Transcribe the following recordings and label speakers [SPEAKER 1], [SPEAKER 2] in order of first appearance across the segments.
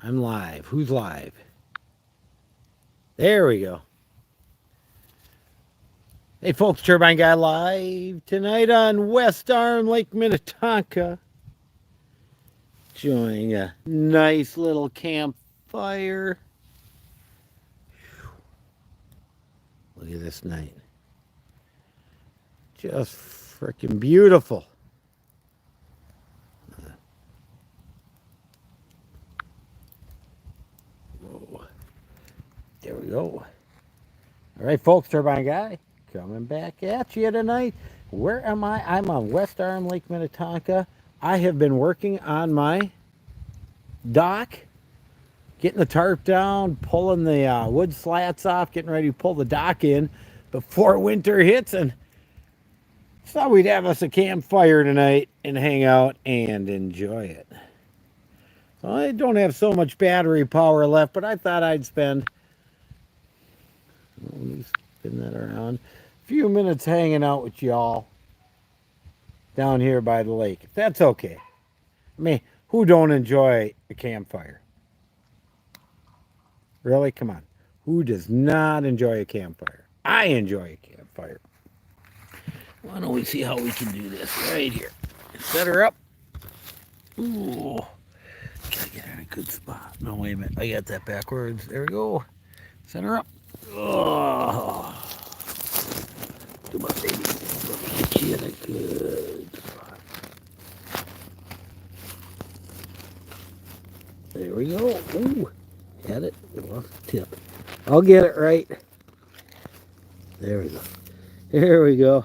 [SPEAKER 1] I'm live. Who's live? There we go. Hey, folks, Turbine Guy live tonight on West Arm, Lake Minnetonka. Enjoying a nice little campfire. Look at this night. Just freaking beautiful. Whoa. There we go. All right, folks, Turbine Guy coming back at you tonight. Where am I? I'm on West Arm, Lake Minnetonka. I have been working on my dock, getting the tarp down, pulling the wood slats off, getting ready to pull the dock in before winter hits, and thought we'd have us a campfire tonight and hang out and enjoy it. So I don't have so much battery power left, but I thought I'd spend, let me spin that around, a few minutes hanging out with y'all down here by the lake. If that's okay. I mean, who don't enjoy a campfire? Really? Come on. Who does not enjoy a campfire? I enjoy a campfire. Why don't we see how we can do this right here? Set her up. Ooh. Gotta get her in a good spot. No, wait a minute. I got that backwards. There we go. Set her up. Oh. Come on, baby. Let me get you in a good spot. There we go. Ooh. Had it. It lost the tip. I'll get it right. There we go. Here we go.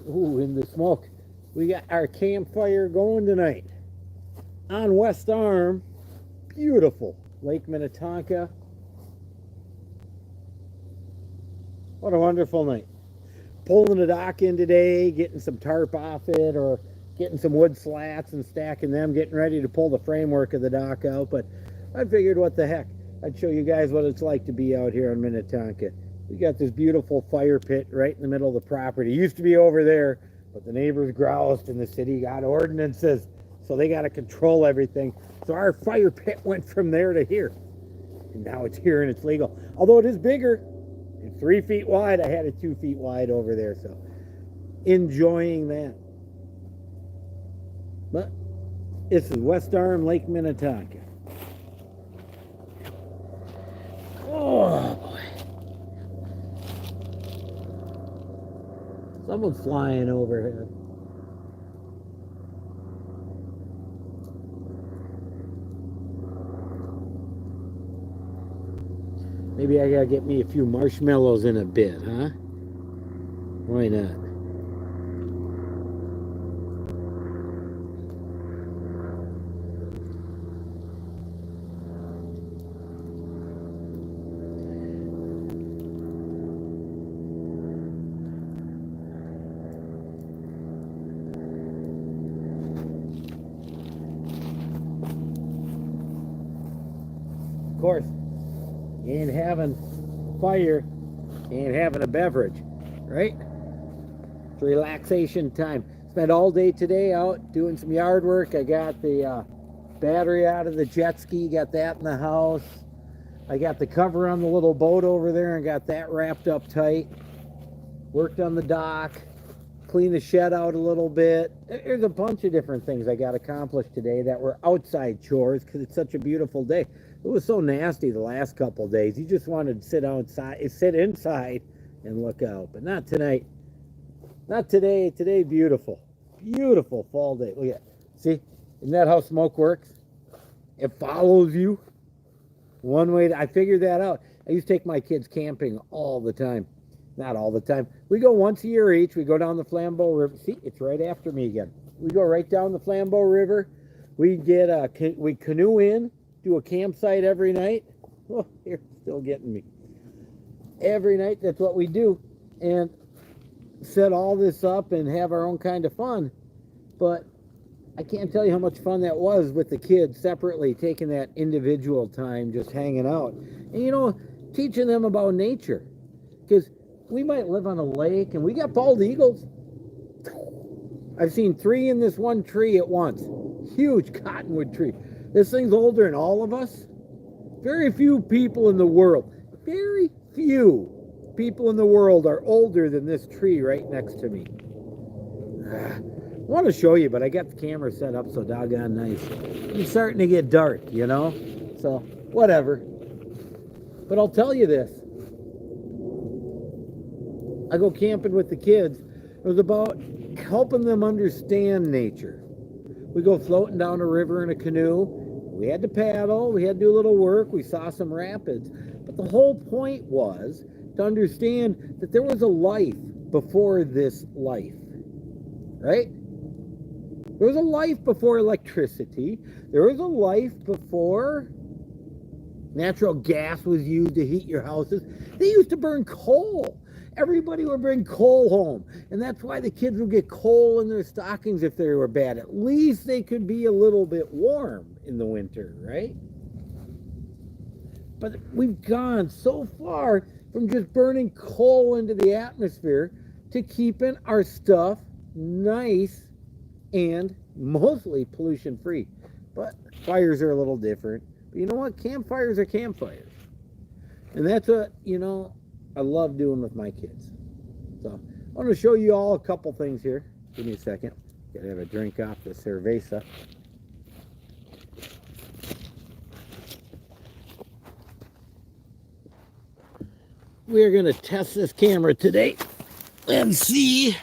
[SPEAKER 1] Ooh, in the smoke. We got our campfire going tonight on West Arm. Beautiful Lake Minnetonka. What a wonderful night. Pulling the dock in today, getting some tarp off it, or getting some wood slats and stacking them, getting ready to pull the framework of the dock out. But I figured, what the heck, I'd show you guys what it's like to be out here in Minnetonka. We got this beautiful fire pit right in the middle of the property. It used to be over there, but the neighbors groused and the city got ordinances, so they got to control everything. So our fire pit went from there to here, and now it's here and it's legal. Although it is bigger, it's 3 feet wide. I had it 2 feet wide over there, so enjoying that. But this is West Arm, Lake Minnetonka. Oh boy. Someone's flying overhead. Maybe I gotta get me a few marshmallows in a bit, huh? Why not? Of course, you ain't having fire, you ain't having a beverage, right? It's relaxation time. Spent all day today out doing some yard work. I got the battery out of the jet ski, got that in the house. I got the cover on the little boat over there and got that wrapped up tight. Worked on the dock, cleaned the shed out a little bit. There's a bunch of different things I got accomplished today that were outside chores because it's such a beautiful day. It was so nasty the last couple of days. You just wanted to sit inside and look out. But not tonight. Not today. Today, beautiful. Beautiful fall day. Look at that. See? Isn't that how smoke works? It follows you. One way, I figured that out. I used to take my kids camping all the time. Not all the time. We go once a year each. We go down the Flambeau River. See, it's right after me again. We go right down the Flambeau River. We canoe in, do a campsite every night. Oh, you're still getting me. Every night, that's what we do. And set all this up and have our own kind of fun. But I can't tell you how much fun that was with the kids separately, taking that individual time, just hanging out. And, teaching them about nature. Because we might live on a lake and we got bald eagles. I've seen 3 in this one tree at once. Huge cottonwood tree. This thing's older than all of us. Very few people in the world, very few people in the world are older than this tree right next to me. I want to show you, but I got the camera set up so doggone nice. It's starting to get dark, you know? So, whatever. But I'll tell you this. I go camping with the kids. It was about helping them understand nature. We go floating down a river in a canoe. We had to paddle. We had to do a little work. We saw some rapids. But the whole point was to understand that there was a life before this life. Right? There was a life before electricity. There was a life before natural gas was used to heat your houses. They used to burn coal. Everybody would bring coal home. And that's why the kids would get coal in their stockings if they were bad. At least they could be a little bit warm in the winter, right? But we've gone so far from just burning coal into the atmosphere to keeping our stuff nice and mostly pollution free. But fires are a little different. But you know what? Campfires are campfires. And that's what, you know, I love doing with my kids. So I want to show you all a couple things here. Give me a second. Gotta have a drink off the cerveza. We're going to test this camera today and see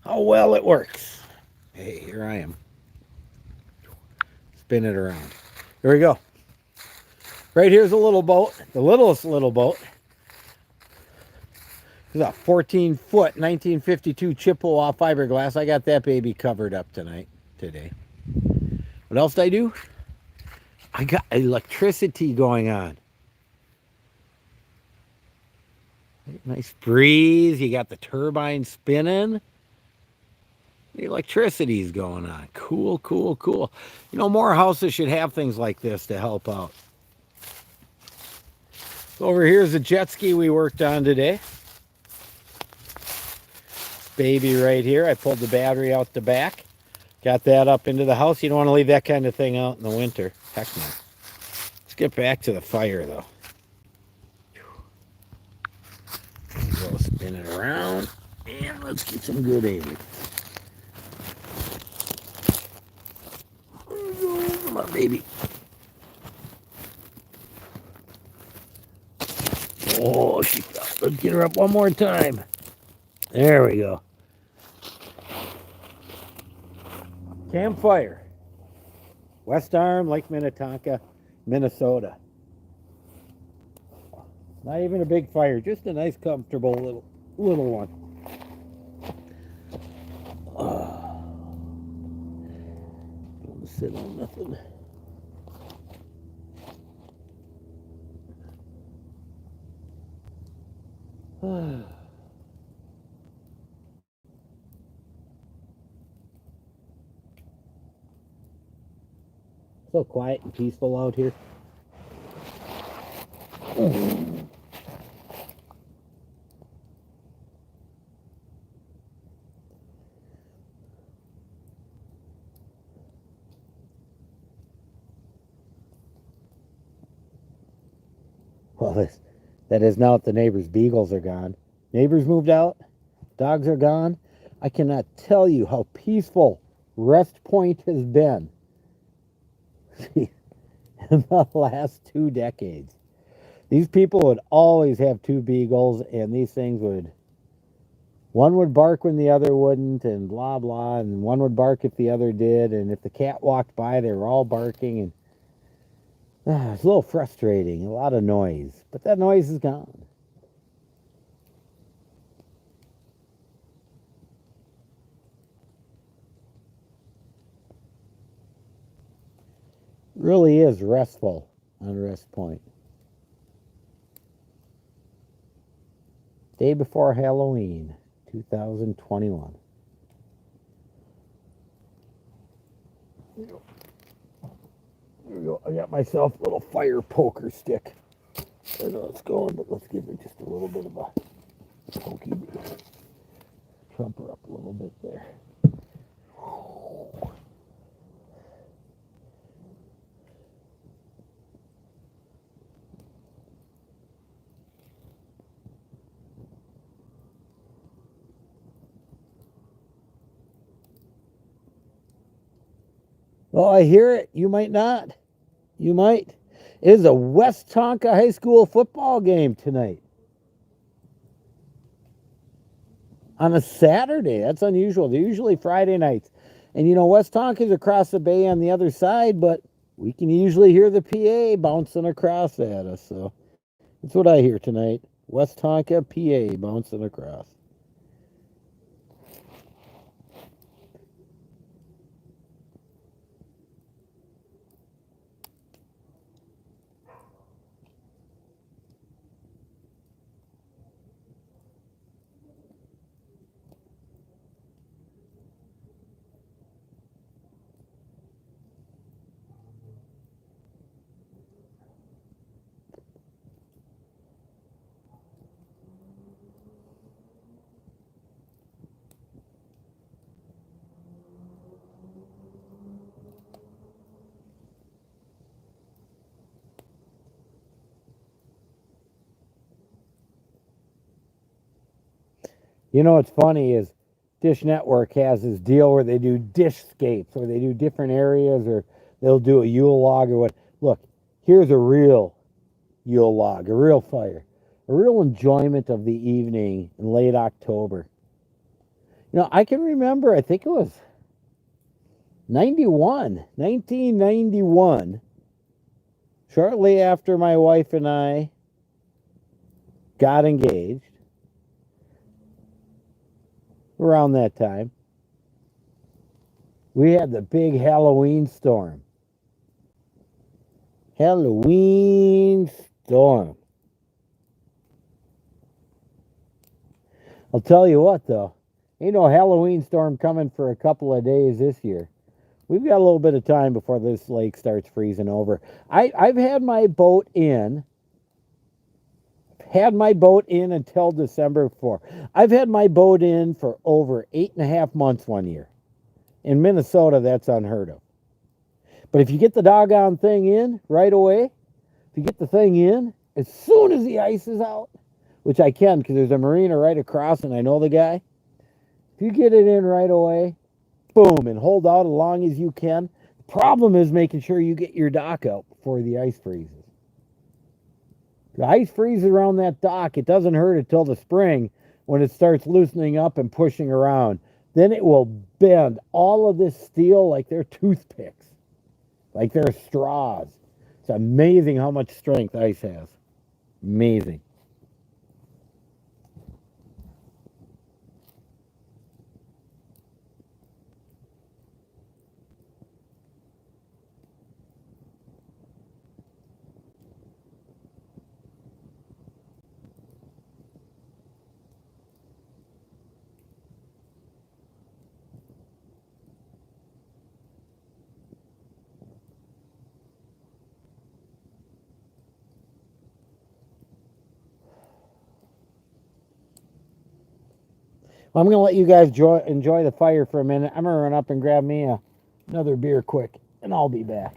[SPEAKER 1] how well it works. Hey, here I am. Spin it around. Here we go. Right here's a little boat, the littlest little boat. It's a 14-foot 1952 Chippewa fiberglass. I got that baby covered up today. What else did I do? I got electricity going on. Nice breeze. You got the turbine spinning. The electricity's going on. Cool, cool, cool. You know, more houses should have things like this to help out. So over here's the jet ski we worked on today. Baby right here. I pulled the battery out the back. Got that up into the house. You don't want to leave that kind of thing out in the winter. Heck no. Let's get back to the fire though. Go spin it around. And let's get some good aim. Come on, baby. Oh, she fell. Let's get her up one more time. There we go. Campfire. West Arm, Lake Minnetonka, Minnesota. Not even a big fire, just a nice, comfortable little one. Don't want to sit on nothing. So quiet and peaceful out here. Well, that is now that the neighbors' beagles are gone. Neighbors moved out. Dogs are gone. I cannot tell you how peaceful Rest Point has been in the last 2 decades. These people would always have 2 beagles, and these things one would bark when the other wouldn't, and blah, blah, and one would bark if the other did, and if the cat walked by, they were all barking, and it's a little frustrating, a lot of noise, but that noise is gone. Really is restful on Rest Point. Day before Halloween, 2021. There we go. I got myself a little fire poker stick. I know it's going, but let's give it just a little bit of a pokey. Trump her up a little bit there. Oh, I hear it. You might not. You might. It is a West Tonka High School football game tonight on a Saturday. That's unusual. They're usually Friday nights. And you know, West Tonka's across the bay on the other side, but we can usually hear the PA bouncing across at us. So that's what I hear tonight. West Tonka PA bouncing across. You know what's funny is Dish Network has this deal where they do dishscapes, where they do different areas, or they'll do a Yule log or what. Look, here's a real Yule log, a real fire, a real enjoyment of the evening in late October. You know, I can remember, I think it was 1991, shortly after my wife and I got engaged, around that time, we had the big Halloween storm. Halloween storm. I'll tell you what, though, ain't no Halloween storm coming for a couple of days this year. We've got a little bit of time before this lake starts freezing over. I've had my boat in. Had my boat in until December 4. I've had my boat in for over 8.5 months one year. In Minnesota, that's unheard of. But if you get the doggone thing in right away, if you get the thing in as soon as the ice is out, which I can because there's a marina right across and I know the guy. If you get it in right away, boom, and hold out as long as you can. The problem is making sure you get your dock out before the ice freezes. The ice freezes around that dock. It doesn't hurt until the spring when it starts loosening up and pushing around. Then it will bend all of this steel like they're toothpicks, like they're straws. It's amazing how much strength ice has. Amazing. I'm going to let you guys enjoy the fire for a minute. I'm going to run up and grab me another beer quick, and I'll be back.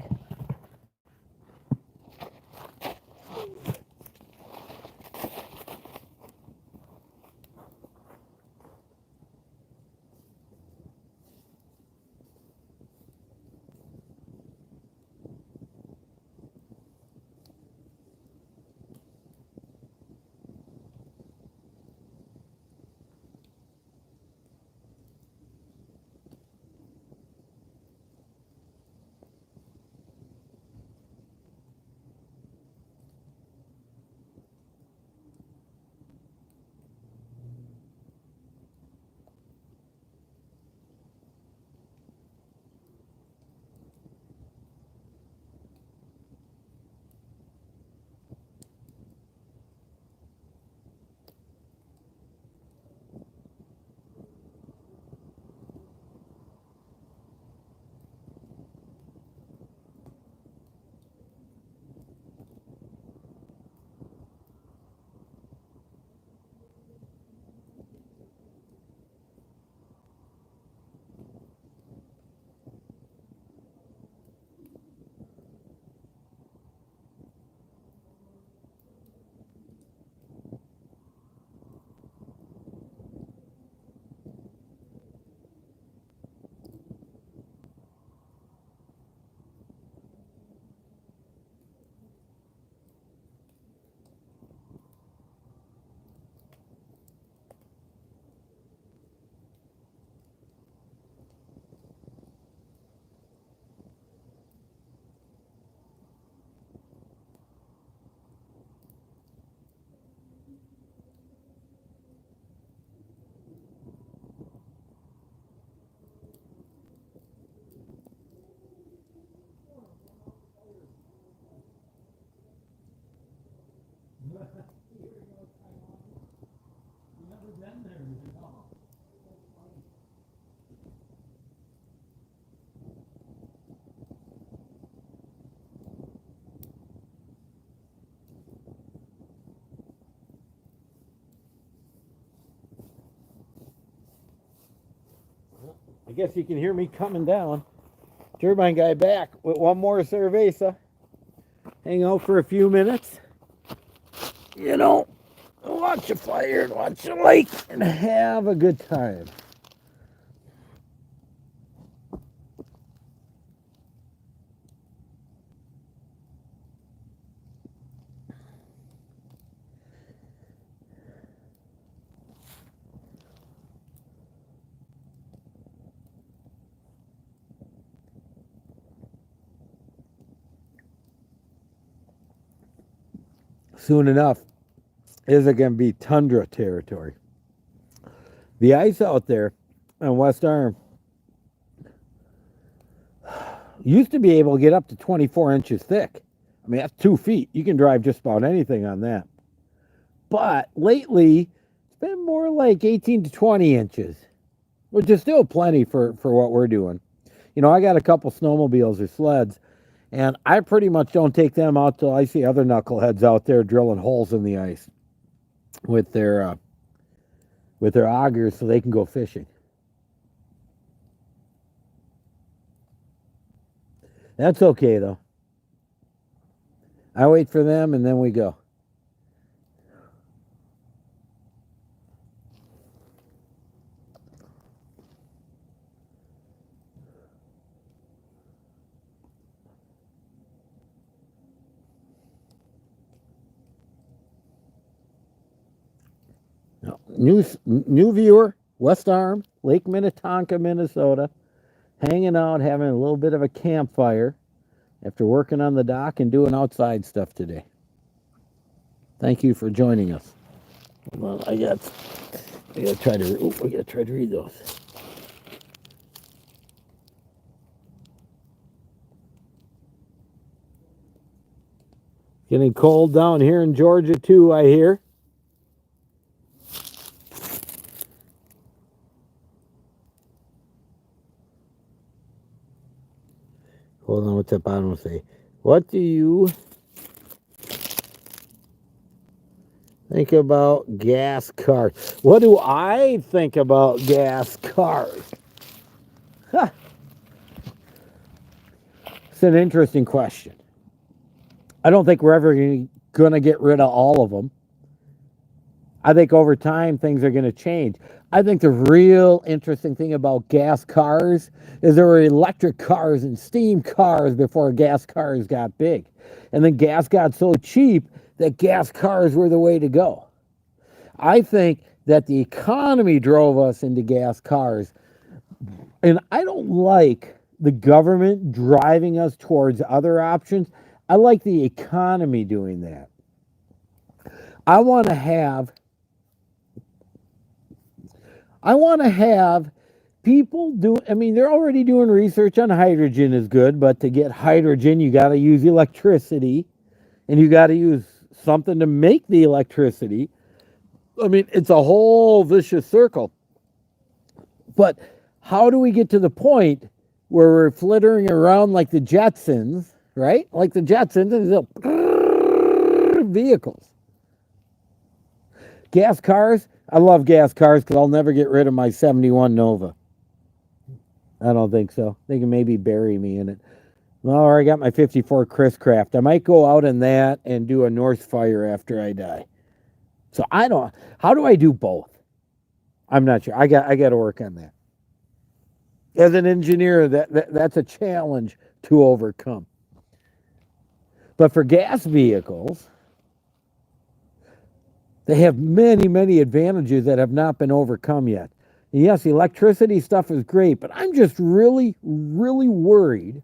[SPEAKER 1] guess you can hear me coming down. Turbine Guy back with one more cerveza. Hang out for a few minutes. You know, watch the fire and watch the lake and have a good time. Soon enough, is it going to be tundra territory? The ice out there on West Arm used to be able to get up to 24 inches thick. I mean, that's 2 feet. You can drive just about anything on that. But lately, it's been more like 18 to 20 inches, which is still plenty for what we're doing. You know, I got a couple snowmobiles or sleds, and I pretty much don't take them out till I see other knuckleheads out there drilling holes in the ice with their augers so they can go fishing. That's okay, though. I wait for them, and then we go. New viewer, West Arm, Lake Minnetonka, Minnesota, hanging out, having a little bit of a campfire after working on the dock and doing outside stuff today. Thank you for joining us. Well, I gotta try to read those. Getting cold down here in Georgia too, I hear. Hold on, what's that bottom say? What do you think about gas cars? What do I think about gas cars? Huh. It's an interesting question. I don't think we're ever going to get rid of all of them. I think over time things are going to change. I think the real interesting thing about gas cars is there were electric cars and steam cars before gas cars got big. And then gas got so cheap that gas cars were the way to go. I think that the economy drove us into gas cars. And I don't like the government driving us towards other options. I like the economy doing that. I want to have people do, I mean, they're already doing research on hydrogen is good, but to get hydrogen, you got to use electricity, and you got to use something to make the electricity. I mean, it's a whole vicious circle. But how do we get to the point where we're flittering around like the Jetsons, right? Like the Jetsons, and vehicles. Gas cars, I love gas cars because I'll never get rid of my 71 Nova. I don't think so. They can maybe bury me in it. Well, I got my 54 Chris Craft. I might go out in that and do a North Fire after I die. So how do I do both? I'm not sure. I got to work on that. As an engineer, that's a challenge to overcome. But for gas vehicles, they have many, many advantages that have not been overcome yet. And yes, the electricity stuff is great, but I'm just really, really worried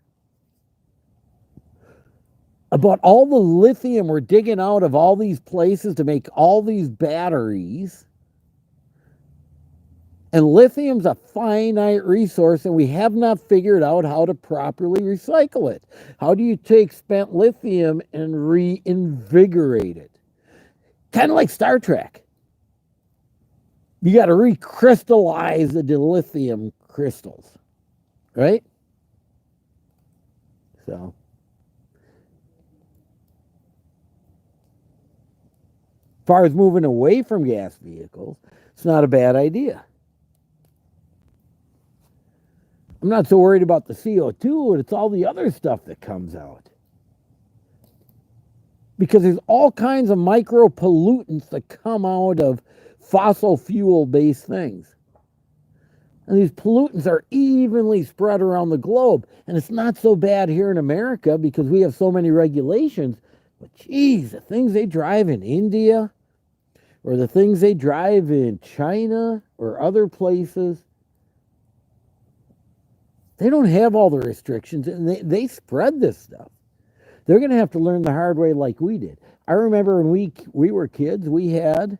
[SPEAKER 1] about all the lithium we're digging out of all these places to make all these batteries. And lithium's a finite resource, and we have not figured out how to properly recycle it. How do you take spent lithium and reinvigorate it? Kind of like Star Trek. You got to recrystallize the dilithium crystals, right? So, as far as moving away from gas vehicles, it's not a bad idea. I'm not so worried about the CO2, it's all the other stuff that comes out. Because there's all kinds of micro pollutants that come out of fossil fuel based things. And these pollutants are evenly spread around the globe. And it's not so bad here in America because we have so many regulations. But geez, the things they drive in India or the things they drive in China or other places, they don't have all the restrictions and they spread this stuff. They're going to have to learn the hard way like we did. I remember when we were kids, we had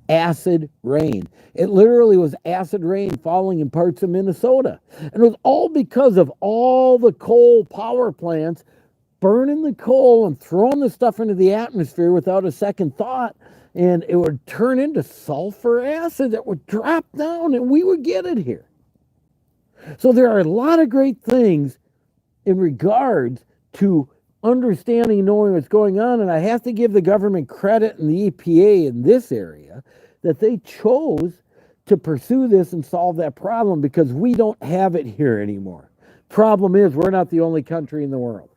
[SPEAKER 1] acid rain. It literally was acid rain falling in parts of Minnesota. And it was all because of all the coal power plants burning the coal and throwing the stuff into the atmosphere without a second thought. And it would turn into sulfur acid that would drop down and we would get it here. So there are a lot of great things in regards to understanding and knowing what's going on. And I have to give the government credit and the EPA in this area that they chose to pursue this and solve that problem because we don't have it here anymore. Problem is, we're not the only country in the world.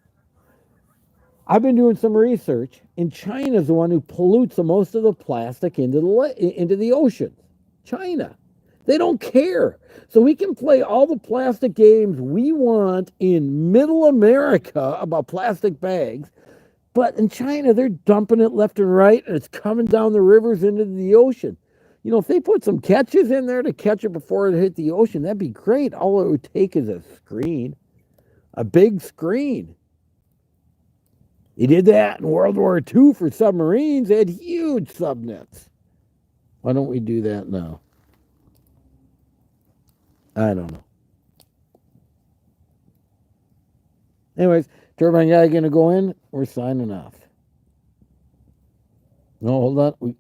[SPEAKER 1] I've been doing some research, and China is the one who pollutes the most of the plastic into the ocean. China. They don't care. So we can play all the plastic games we want in middle America about plastic bags. But in China, they're dumping it left and right, and it's coming down the rivers into the ocean. You know, if they put some catches in there to catch it before it hit the ocean, that'd be great. All it would take is a screen, a big screen. They did that in World War II for submarines. They had huge subnets. Why don't we do that now? I don't know. Anyways, Turbine Guy going to go in. We're signing off. No, hold on.